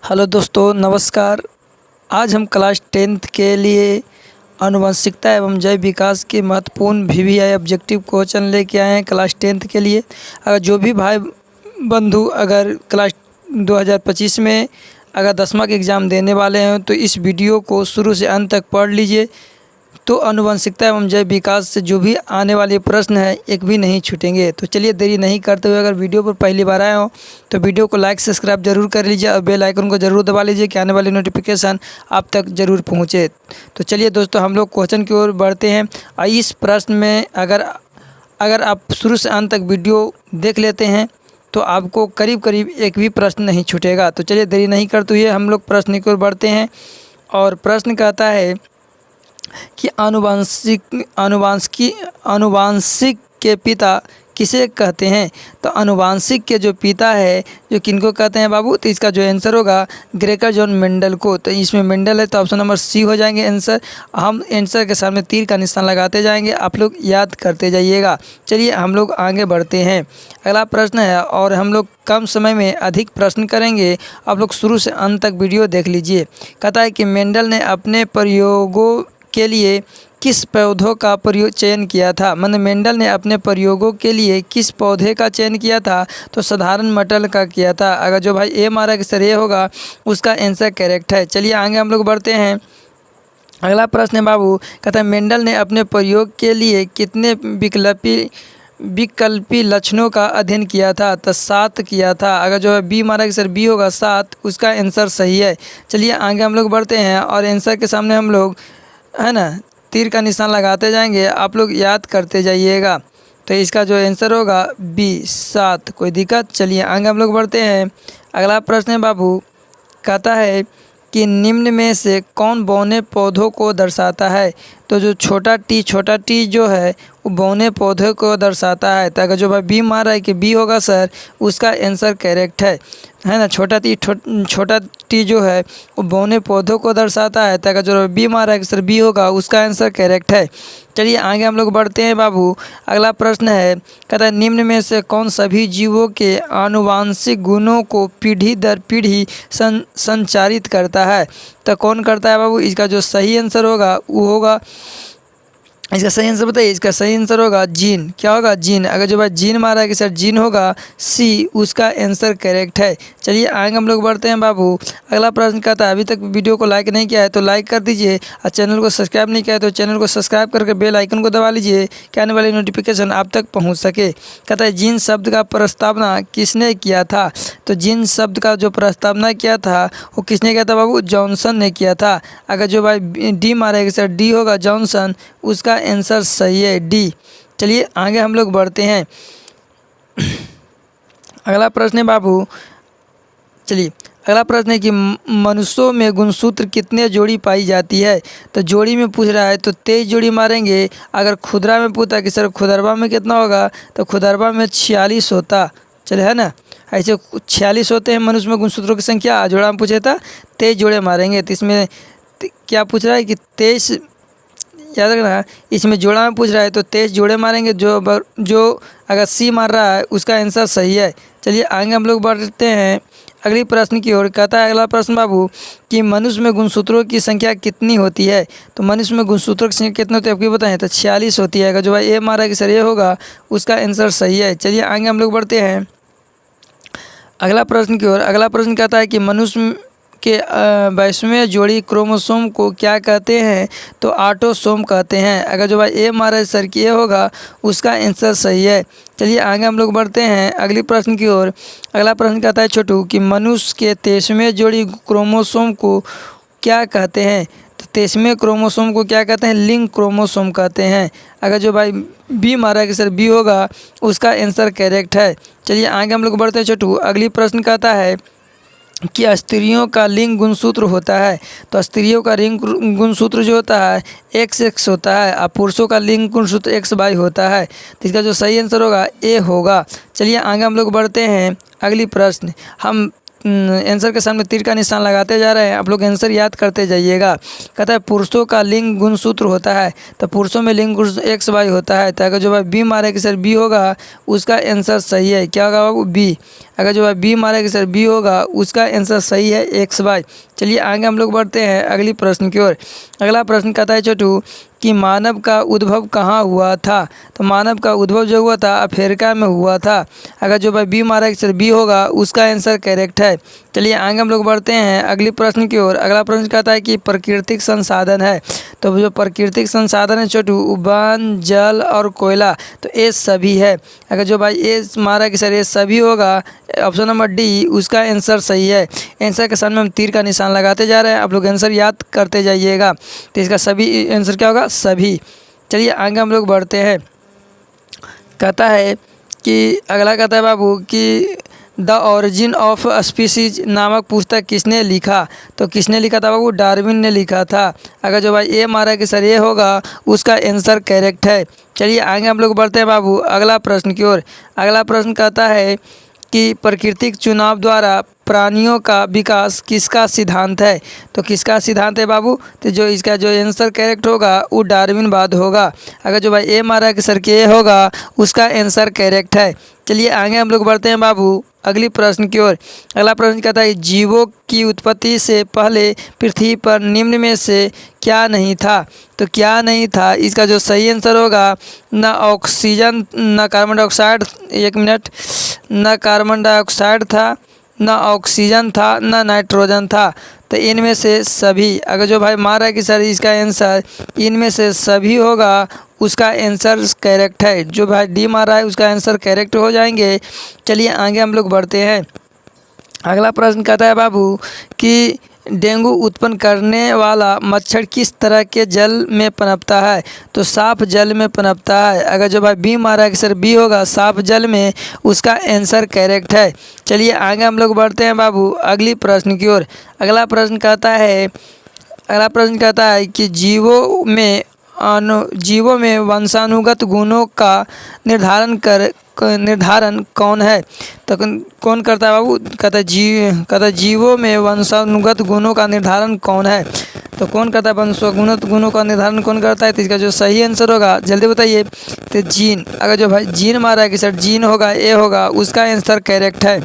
Hello दोस्तों, नमस्कार। आज हम क्लास 10th के लिए आनुवंशिकता एवं जैव विकास के महत्वपूर्ण वीवीआई ऑब्जेक्टिव क्वेश्चन लेके आए हैं क्लास 10th के लिए। अगर जो भी भाई बंधु अगर क्लास 2025 में अगर 10वां का एग्ज़ाम देने वाले हैं तो इस वीडियो को शुरू से अंत तक पढ़ लीजिए। तो आनुवंशिकता एवं जैव विकास से जो भी आने वाले प्रश्न हैं एक भी नहीं छूटेंगे। तो चलिए देरी नहीं करते हुए, अगर वीडियो पर पहली बार आए हो तो वीडियो को लाइक सब्सक्राइब जरूर कर लीजिए और बेल आइकन को ज़रूर दबा लीजिए कि आने वाली नोटिफिकेशन आप तक ज़रूर पहुँचे। तो चलिए दोस्तों, हम लोग क्वेश्चन की ओर बढ़ते हैं। और इस प्रश्न में अगर आप शुरू से अंत तक वीडियो देख लेते हैं तो आपको करीब करीब एक भी प्रश्न नहीं छूटेगा। तो चलिए देरी नहीं करते हुए हम लोग प्रश्न की ओर बढ़ते हैं। और प्रश्न कहता है कि आनुवांशिक के पिता किसे कहते हैं। तो आनुवांशिक के जो पिता है जो किनको कहते हैं बाबू, तो इसका जो आंसर होगा ग्रेगर जॉन मेंडल को। तो इसमें मेंडल है तो ऑप्शन नंबर सी हो जाएंगे आंसर। हम आंसर के सामने तीर का निशान लगाते जाएंगे, आप लोग याद करते जाइएगा। चलिए हम लोग आगे बढ़ते हैं। अगला प्रश्न है और हम लोग कम समय में अधिक प्रश्न करेंगे। आप लोग शुरू से अंत तक वीडियो देख लीजिए। कहता है कि मेंडल ने अपने प्रयोगों के लिए किस पौधों का चयन किया था। मेंडल ने अपने प्रयोगों के लिए किस पौधे का चयन किया था। तो साधारण मटर का किया था। अगर जो भाई ए मारा कि सर ये होगा, उसका आंसर करेक्ट है। चलिए आगे हम लोग बढ़ते हैं। अगला प्रश्न है बाबू, कहता है मेंडल ने अपने प्रयोग के लिए कितने विकल्पी लक्षणों का अध्ययन किया था। तो 7 किया था। अगर जो है बी मारा कि सर बी होगा 7, उसका आंसर सही है। चलिए आगे हम लोग बढ़ते हैं और आंसर के सामने हम लोग है ना तीर का निशान लगाते जाएंगे, आप लोग याद करते जाइएगा। तो इसका जो आंसर होगा बी 7, कोई दिक्कत। चलिए आगे हम लोग बढ़ते हैं। अगला प्रश्न है बाबू, कहता है कि निम्न में से कौन बौने पौधों को दर्शाता है। तो जो छोटा टी जो है वो बौने पौधे को दर्शाता है। तो अगर जो भाई बी मार रहा है कि बी होगा सर, उसका आंसर करेक्ट है ना। छोटा टी जो है वो बौने पौधों को दर्शाता है। तो अगर जो बी मार रहा है कि सर बी होगा, उसका आंसर करेक्ट है। चलिए आगे हम लोग बढ़ते हैं बाबू। अगला प्रश्न है, कहता है निम्न में से कौन सभी जीवों के आनुवांशिक गुणों को पीढ़ी दर पीढ़ी संचारित करता है। तो कौन करता है बाबू, इसका जो सही आंसर होगा वो होगा, इसका सही आंसर बताइए। इसका सही आंसर होगा जीन। क्या होगा, जीन। अगर जो भाई जीन मारा है कि सर जीन होगा सी, उसका आंसर करेक्ट है। चलिए आगे हम लोग बढ़ते हैं बाबू। अगला प्रश्न कहता है, अभी तक वीडियो को लाइक नहीं किया है तो लाइक कर दीजिए और चैनल को सब्सक्राइब नहीं किया है तो चैनल को सब्सक्राइब करके बेल आइकन को दबा लीजिए कि आने वाली नोटिफिकेशन आप तक पहुँच सके। कहता है जीन शब्द का प्रस्तावना किसने किया था। तो जीन शब्द का जो प्रस्तावना किया था वो किसने किया था बाबू, जॉनसन ने किया था। अगर जो भाई डी मारा है कि सर डी होगा जॉनसन, उसका आंसर सही है डी। चलिए आगे हम लोग बढ़ते हैं। अगला प्रश्न है बाबू, चलिए अगला प्रश्न है कि मनुष्यों में गुणसूत्र कितने जोड़ी पाई जाती है। तो जोड़ी में पूछ रहा है तो 23 जोड़ी मारेंगे। अगर खुदरा में पूछता कि सर खुदरबा में कितना होगा, तो खुदरबा में 46 होता। चले है ना, ऐसे 46 होते हैं मनुष्य में गुणसूत्रों की संख्या। जोड़ा में पूछे था 23 जोड़े मारेंगे। तो इसमें क्या पूछ रहा है कि 23, याद रखना इसमें जोड़ा में पूछ रहा है तो 23 जोड़े मारेंगे। जो अगर सी मार रहा है उसका आंसर सही है। चलिए आगे हम लोग बढ़ते हैं अगली प्रश्न की ओर। कहता है अगला प्रश्न बाबू कि मनुष्य में गुणसूत्रों की संख्या कितनी होती है। तो मनुष्य में गुणसूत्रों की संख्या कितनी होती है आपको बताएं, तो 46 होती है। अगर जो भाई ए मारा है कि सर ये होगा, उसका आंसर सही है। चलिए आगे हम लोग बढ़ते हैं अगला प्रश्न की ओर। अगला प्रश्न कहता है कि मनुष्य के 22वें जोड़ी क्रोमोसोम को क्या कहते हैं। तो ऑटोसोम कहते हैं। अगर जो भाई ए मारा है सर कि ये होगा, उसका आंसर सही है। चलिए आगे हम लोग बढ़ते हैं अगली प्रश्न की ओर। अगला प्रश्न कहता है छोटू कि मनुष्य के 23वें जोड़ी क्रोमोसोम को क्या कहते हैं। तो 23वें क्रोमोसोम को क्या कहते हैं, लिंक क्रोमोसोम कहते हैं। अगर जो भाई बी मारा है कि सर बी होगा, उसका आंसर करेक्ट है। चलिए आगे हम लोग बढ़ते हैं छोटू। अगली प्रश्न कहता है कि स्त्रियों का लिंग गुणसूत्र होता है। तो स्त्रियों का लिंग गुणसूत्र जो होता है XX होता है और पुरुषों का लिंग गुणसूत्र XY होता है। तो इसका जो सही आंसर होगा ए होगा। चलिए आगे हम लोग बढ़ते हैं अगली प्रश्न। हम आंसर के सामने तीर का निशान लगाते जा रहे हैं, आप लोग आंसर याद करते जाइएगा। कहता है पुरुषों का लिंग गुणसूत्र होता है, तो पुरुषों में लिंग गुण एक्स वाई होता है। तो अगर जो भाई बी मारे कि सर बी होगा, उसका आंसर सही है। क्या होगा बाबू? बी। अगर जो भाई बी मारे कि सर बी होगा, उसका आंसर सही है एक्स वाई। चलिए आगे हम लोग बढ़ते हैं अगली प्रश्न की ओर। अगला प्रश्न कहता है छोटू कि मानव का उद्भव कहाँ हुआ था? तो मानव का उद्भव जो हुआ था अफ्रीका में हुआ था। अगर जो भाई बी मारा कि सर बी होगा, उसका आंसर करेक्ट है। चलिए आगे हम लोग बढ़ते हैं अगली प्रश्न की ओर। अगला प्रश्न कहता है कि प्राकृतिक संसाधन है, तो जो प्राकृतिक संसाधन है छोटू, वन, जल और कोयला, तो ये सभी है। अगर जो भाई ये मारा कि सर ये सभी होगा, ऑप्शन नंबर डी उसका आंसर सही है। आंसर के सामने हम तीर का निशान लगाते जा रहे हैं, आप लोग आंसर याद करते जाइएगा। तो इसका सभी आंसर क्या होगा? सभी। चलिए आगे हम लोग बढ़ते हैं। कहता है कि अगला कहता है बाबू कि द ओरिजिन ऑफ स्पीसीज नामक पुस्तक किसने लिखा? तो किसने लिखा था बाबू? डार्विन ने लिखा था। अगर जो भाई ए मारा कि सर ये होगा, उसका आंसर करेक्ट है। चलिए आगे हम लोग बढ़ते हैं बाबू अगला प्रश्न की ओर। अगला प्रश्न कहता है कि प्राकृतिक चुनाव द्वारा प्राणियों का विकास किसका सिद्धांत है? तो किसका सिद्धांत है बाबू? तो जो इसका जो आंसर करेक्ट होगा वो डार्विनवाद होगा। अगर जो भाई ए मारा कि सर के ए होगा, उसका आंसर करेक्ट है। चलिए आगे हम लोग बढ़ते हैं बाबू अगली प्रश्न की ओर। अगला प्रश्न कहता है जीवों की उत्पत्ति से पहले पृथ्वी पर निम्न में से क्या नहीं था? तो क्या नहीं था, इसका जो सही आंसर होगा, न ऑक्सीजन, न कार्बन डाइऑक्साइड, एक मिनट, न कार्बन डाइऑक्साइड था, न ऑक्सीजन था, न नाइट्रोजन था। तो इनमें से सभी, अगर जो भाई मारा है कि सर इसका आंसर इनमें से सभी होगा, उसका आंसर करेक्ट है। जो भाई डी मारा है उसका आंसर करेक्ट हो जाएंगे। चलिए आगे हम लोग बढ़ते हैं। अगला प्रश्न कहता है बाबू कि डेंगू उत्पन्न करने वाला मच्छर किस तरह के जल में पनपता है? तो साफ जल में पनपता है। अगर जो भाई बी मारा है कि सर बी होगा, साफ जल में, उसका आंसर करेक्ट है। चलिए आगे हम लोग बढ़ते हैं बाबू अगली प्रश्न की ओर। अगला प्रश्न कहता है कि जीवों में वंशानुगत गुणों का निर्धारण कौन है? तो कौन करता है बाबू? कहता है जीवों में वंशानुगत गुणों का निर्धारण कौन है? तो कौन करता है वंशानुगत गुणों का निर्धारण कौन करता है? तो इसका जो सही आंसर होगा, जल्दी बताइए। तो जीन। अगर जो भाई जीन मारा है कि सर जीन होगा, ए होगा, उसका आंसर करेक्ट है।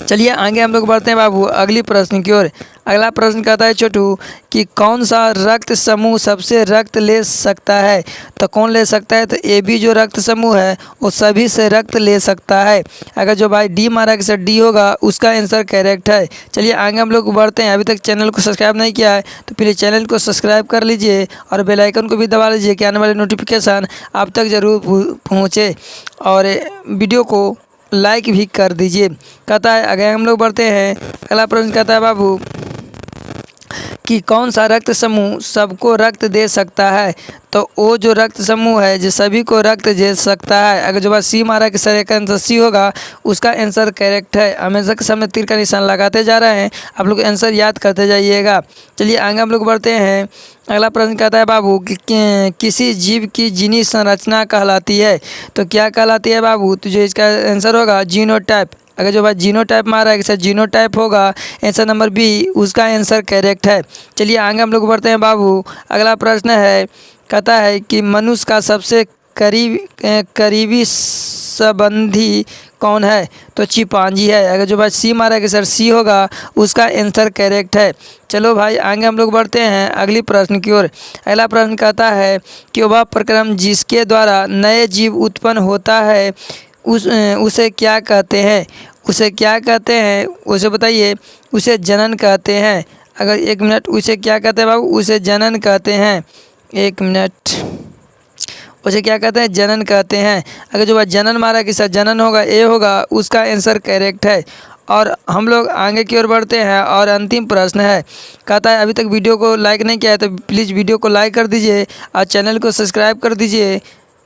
चलिए आगे हम लोग बढ़ते हैं बाबू अगली प्रश्न की ओर। अगला प्रश्न कहता है छोटू कि कौन सा रक्त समूह सबसे रक्त ले सकता है? तो कौन ले सकता है? तो ए बी जो रक्त समूह है वो सभी से रक्त ले सकता है। अगर जो भाई डी मारा कि सर डी होगा, उसका आंसर करेक्ट है। चलिए आगे हम लोग बढ़ते हैं। अभी तक चैनल को सब्सक्राइब नहीं किया है तो प्लीज़ चैनल को सब्सक्राइब कर लीजिए और बेल आइकन को भी दबा लीजिए कि आने वाले नोटिफिकेशन आप तक ज़रूर पहुँचे, और वीडियो को लाइक भी कर दीजिए। कहता है आगे हम लोग बढ़ते हैं। अगला प्रश्न कहता है बाबू कि कौन सा रक्त समूह सबको रक्त दे सकता है? तो वो जो रक्त समूह है जो सभी को रक्त दे सकता है। अगर जो बात सी मारा कि सर का आंसर सी होगा, उसका आंसर करेक्ट है। हमेशा के सामने तीर का निशान लगाते जा रहे हैं, आप लोग आंसर याद करते जाइएगा। चलिए आगे हम लोग बढ़ते हैं। अगला प्रश्न कहता है बाबू कि किसी जीव की जीनी संरचना कहलाती है? तो क्या कहलाती है बाबू? तो जो इसका आंसर होगा जीनोटाइप। अगर जो भाई जीनोटाइप मारा है कि सर जीनोटाइप होगा, आंसर नंबर बी उसका आंसर करेक्ट है। चलिए आगे हम लोग बढ़ते हैं बाबू। अगला प्रश्न है, कहता है कि मनुष्य का सबसे करीबी संबंधी कौन है? तो चिंपांजी है। अगर जो भाई सी मारा है कि सर सी होगा, उसका आंसर करेक्ट है। चलो भाई आगे हम लोग बढ़ते हैं अगली प्रश्न की ओर। अगला प्रश्न कहता है कि वह प्रक्रम जिसके द्वारा नए जीव उत्पन्न होता है उसे क्या कहते हैं? उसे क्या कहते हैं? उसे बताइए। उसे जनन कहते हैं। अगर एक मिनट, उसे क्या कहते हैं बाबू? उसे जनन कहते हैं। एक मिनट, उसे क्या कहते हैं? जनन कहते हैं। अगर जो बात जनन मारा कि सर जनन होगा, ए होगा, उसका आंसर करेक्ट है। और हम लोग आगे की ओर बढ़ते हैं और अंतिम प्रश्न है, कहता है अभी तक वीडियो को लाइक नहीं किया है तो प्लीज़ वीडियो को लाइक कर दीजिए और चैनल को सब्सक्राइब कर दीजिए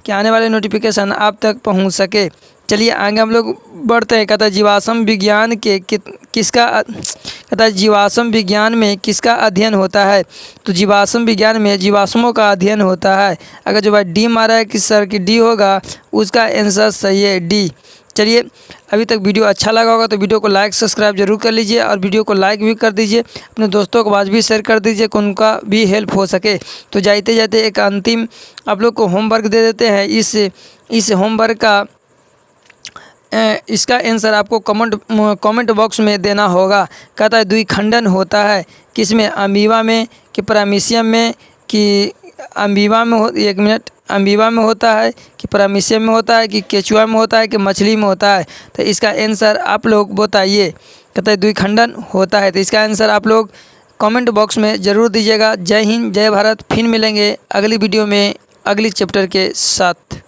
कि आने वाले नोटिफिकेशन आप तक पहुंच सके। चलिए आगे हम लोग बढ़ते हैं। कहता है जीवाश्म विज्ञान के कहता है जीवाश्म विज्ञान में किसका अध्ययन होता है? तो जीवाश्म विज्ञान में जीवाश्मों का अध्ययन होता है। अगर जो भाई डी मारा है कि सर की डी होगा, उसका आंसर सही है डी। चलिए, अभी तक वीडियो अच्छा लगा होगा तो वीडियो को लाइक सब्सक्राइब जरूर कर लीजिए और वीडियो को लाइक भी कर दीजिए, अपने दोस्तों को आवाज़ भी शेयर कर दीजिए कि उनका भी हेल्प हो सके। तो जाते जाते एक अंतिम आप लोग को होमवर्क दे देते हैं। इस होमवर्क का इसका आंसर आपको कमेंट बॉक्स में देना होगा। कहता है द्विखंडन होता है किसमें, अमीबा में कि पैरामीशियम में कि अमीबा में अमीबा में होता है कि पैरामीशियम में होता है कि केचुआ में होता है कि मछली में होता है। तो इसका आंसर आप लोग बताइए। कहता है द्विखंडन होता है। तो इसका आंसर आप लोग कमेंट बॉक्स में ज़रूर दीजिएगा। जय हिंद, जय भारत। फिर मिलेंगे अगली वीडियो में अगली चैप्टर के साथ।